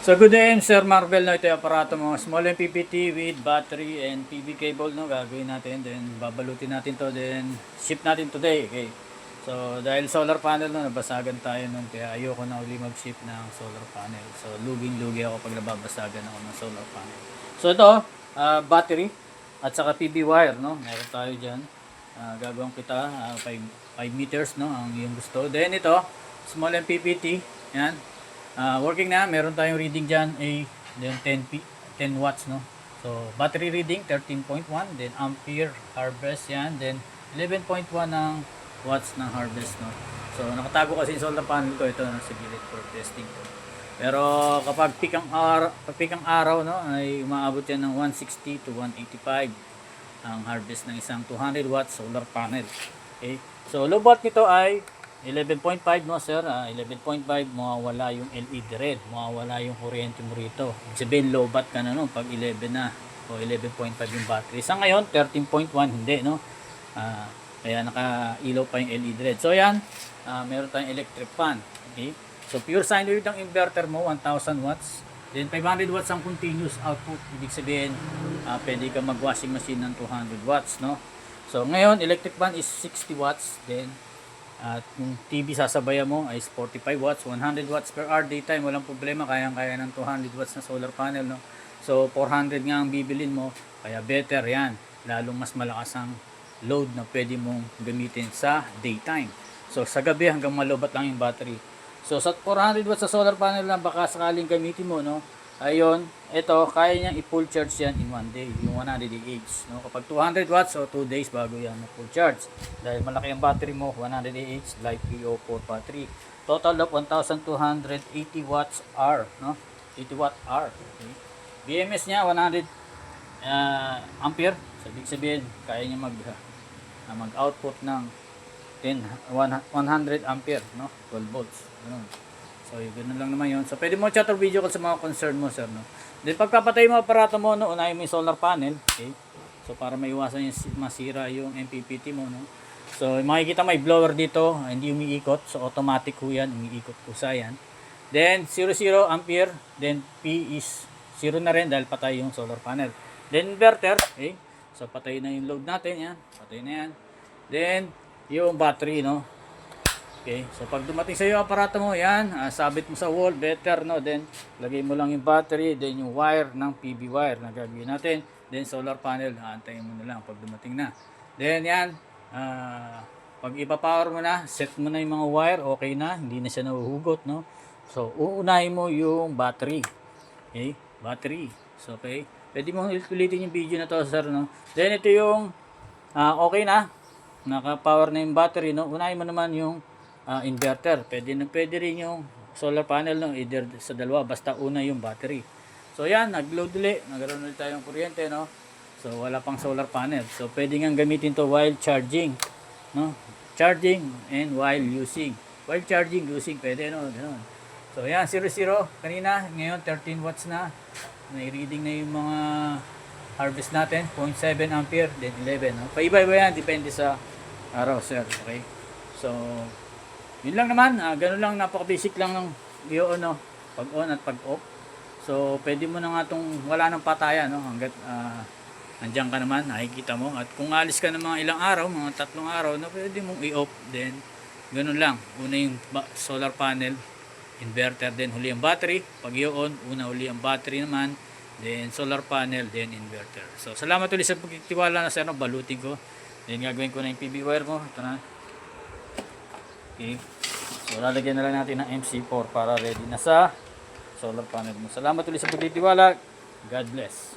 So good day, I'm Sir Marvel. No, ito yung aparato mo. Small MPPT with battery and PV cable. No, gagawin natin. Then babalutin natin to. Then ship natin today. Okay. So dahil solar panel, no, nabasagan tayo nun. Kaya ayoko na uli mag-ship ng solar panel. So luging-lugi ako pag nababasagan ako ng solar panel. So ito, battery at saka PV wire. No? Meron tayo dyan. Gagawin kita 5 meters. No, ang yung gusto. Then ito, small MPPT. Yan. Working na, meron tayong reading dyan, then 10 watts, no? So, battery reading, 13.1, then ampere harvest yan, then 11.1 ng watts ng harvest, no? So, nakatago kasi yung solar panel ko, ito, sa gilid for testing ko. Pero, kapag peak ang araw, no, ay umaabot yan ng 160 to 185 ang harvest ng isang 200 watts solar panel. Okay? So, low watt nito ay 11.5, no sir, 11.5, mawawala yung LED red, mawawala yung kuryente mo rito. Ibig sabihin low bat ka na, no, pag 11 na o 11.5 yung battery. Sa ngayon 13.1 hindi, no. Kaya naka-ilaw pa yung LED red. So yan, meron tayong electric fan. Okay, so pure sine wave ng inverter mo 1000 watts, then 500 watts ang continuous output. Ibig sabihin pwede ka mag washing machine ng 200 watts, no. So ngayon electric fan is 60 watts, then at yung TV sasabayan mo ay 45 watts, 100 watts per hour daytime, walang problema, kayang-kaya ng 200 watts na solar panel, no. So 400 nga ang bibilin mo, kaya better yan, lalong mas malakas ang load na pwede mong gamitin sa daytime. So sa gabi hanggang malobat lang yung battery. So sa 400 watts sa solar panel lang baka sakaling gamitin mo, no, ayun, ito kaya niyang i-full charge yan in one day, yung 100 Ah, no. Kapag 200 watts, so 2 days bago yan na-full charge. Dahil malaki ang battery mo, 100 Ah, LiPo4 battery. Total of 1280 watts hour, no? 80 watt hour. Okay. BMS niya 100 ampere. Sabi sabihin, kaya niya mag-output ng 100 ampere, no? 12 volts. Ganun. So, ganoon lang naman yun. So, pwede mo chat or video call sa mga concern mo, sir, no? Then, pagpapatay mo aparato mo, no, unahin mo yung solar panel. Okay? So, para maiwasan yung masira yung MPPT mo, no? So, makikita may blower dito, hindi umiikot. So, automatic ho yan, umiikot kusa yan. Then, 0 ampere. Then, P is 0 na rin dahil patay yung solar panel. Then, inverter. Okay? So, patay na yung load natin, yan. Patay na yan. Then, yung battery, no? Okay, so pag dumating sa iyo aparato mo, yan, sabit mo sa wall, better, no? Then lagay mo lang yung battery, then yung wire ng PV wire na gagawin natin, then solar panel, aantayin mo na lang pag dumating na. Then yan, pag ipa-power mo na, set mo na yung mga wire, okay na, hindi na siya nahuhugot, no? So uunahin mo yung battery. Okay, battery. So okay, pwede mo ulitin yung video na to, sir, no? Then ito yung okay na, naka-power na yung battery, no? Unahin mo naman yung inverter. Pwede rin yung solar panel, no? Either sa dalawa, basta una yung battery. So yan, nag-load ulit, nagkaroon ulit tayong kuryente, no? So wala pang solar panel. So pwede nga gamitin to while charging, no? Charging and while using. While charging, using, pwede, no? Ganun. So yan, 0 kanina, ngayon 13 watts na. May reading na yung mga harvest natin, 0.7 ampere, then 11, no? Paiba-iba yan, depende sa araw, sir. Okay? So yun lang naman, ganun lang, napaka-basic lang ng i-on, no? Pag-on at pag-off. So, pwede mo na nga itong wala ng patayan, no? Hanggat andyan ka naman, nakikita mo. At kung alis ka ng mga ilang araw, mga 3 araw, no, pwede mong i-off. Then, ganun lang. Una yung solar panel, inverter, then huli ang battery. Pag i-on, una huli ang battery naman, then solar panel, then inverter. So, salamat ulit sa pagkitiwala na sa balutin ko. Then, gagawin ko na yung PV wire mo. Ito na. Okay. So, lalagyan na lang natin ng MC4 para ready na sa solar panel mo. Salamat ulit sa pagtitiwala. God bless.